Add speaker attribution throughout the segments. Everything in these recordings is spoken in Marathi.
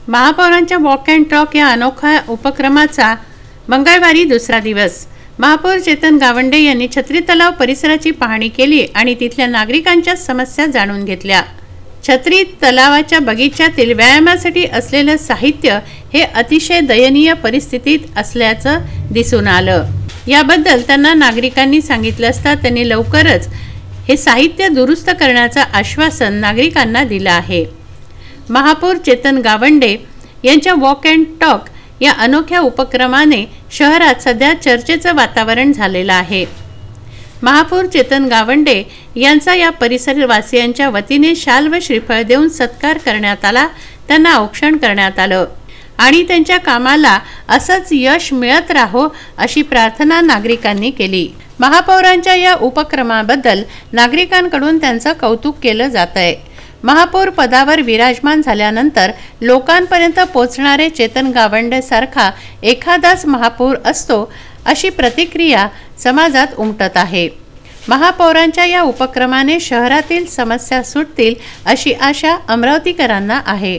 Speaker 1: महापौरांच्या वॉक अँड टॉक या अनोख्या उपक्रमाचा मंगळवारी दुसरा दिवस। महापौर चेतन गावंडे यांनी छत्री तलाव परिसराची पाहणी केली आणि तिथल्या नागरिकांच्या समस्या जाणून घेतल्या। छत्री तलावाच्या बगीच्यातील व्यायामासाठी असलेलं साहित्य हे अतिशय दयनीय परिस्थितीत असल्याचं दिसून आलं। याबद्दल त्यांना नागरिकांनी सांगितलं असता त्यांनी लवकरच हे साहित्य दुरुस्त करण्याचं आश्वासन नागरिकांना दिलं आहे। महापौर चेतन गावंडे यांच्या वॉक अँड टॉक या अनोख्या उपक्रमाने शहरात सध्या चर्चेचं वातावरण झालेलं आहे। महापौर चेतन गावंडे यांचा या परिसरवासियांच्या वतीने शाल व श्रीफळ देऊन सत्कार करण्यात आला, त्यांना औक्षण करण्यात आलं आणि त्यांच्या कामाला असंच यश मिळत राहो अशी प्रार्थना नागरिकांनी केली। महापौरांच्या या उपक्रमाबद्दल नागरिकांकडून त्यांचं कौतुक केलं जात आहे। महापौर पदावर विराजमान झाल्यानंतर लोकांपर्यंत पोहोचणारे चेतन गावंडे सारखा एखादाच महापौर असतो अशी प्रतिक्रिया समाजात उमटत आहे। महापौरांच्या या उपक्रमाने शहरातील समस्या सुटतील अशी आशा अमरावतीकरांना आहे।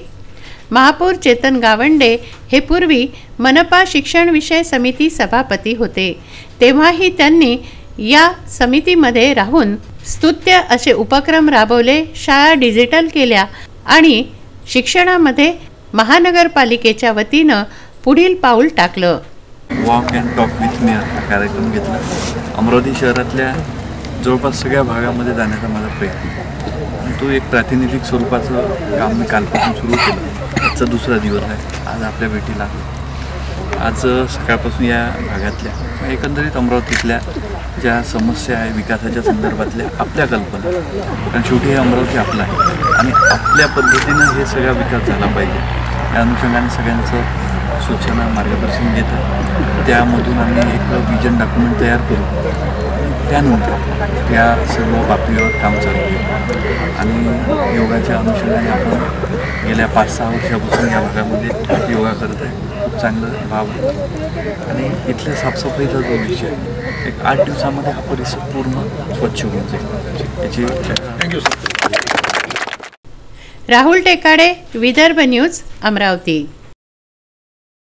Speaker 1: महापौर चेतन गावंडे हे पूर्वी मनपा शिक्षण विषय समिती सभापती होते, तेव्हाही त्यांनी या समितीमध्ये राहून स्तुत्य असे उपक्रम राबवले, शाळा डिजिटल केल्या आणि शिक्षणामध्ये महानगरपालिकेच्या वतीनं पुढील पाऊल टाकलं।
Speaker 2: Walk and talk with me हा कार्यक्रम घेतला। अमरावती शहरातल्या जवळपास सगळ्या भागामध्ये जाण्याचा माझा प्रयत्न, तो एक प्रातिनिधिक स्वरूपाचं काम मी कालपासून सुरू केलं। आजचा दुसरा दिवस आहे, आज आपल्या भेटीला आज सकाळपासून या भागातल्या एकंदरीत अमरावतीतल्या ज्या समस्या आहे विकासाच्या संदर्भातल्या आपल्या कल्पना, कारण शेवटी हे अमरावती आपलं आहे आणि आपल्या पद्धतीनं हे सगळा विकास झाला पाहिजे या अनुषंगाने सगळ्यांचं सूचना मार्गदर्शन घेतं। त्यामधून आम्ही एक विजन डॉक्युमेंट तयार करू, त्यानंतर या सर्व बाबतीवर काम चालू आहे आणि योगाच्या अनुषंगाने आपण गेल्या 5-6 वर्षापासून या भागामध्ये योगा करत आहे। खूप चांगलं भाव आणि इथल्या साफसफाईचा जो विषय एक 8 दिवसामध्ये हा परिसर पूर्ण स्वच्छ होऊन जाईल याची thank you sir.
Speaker 1: Rahul Tekade, Vidarbha news, Amravati.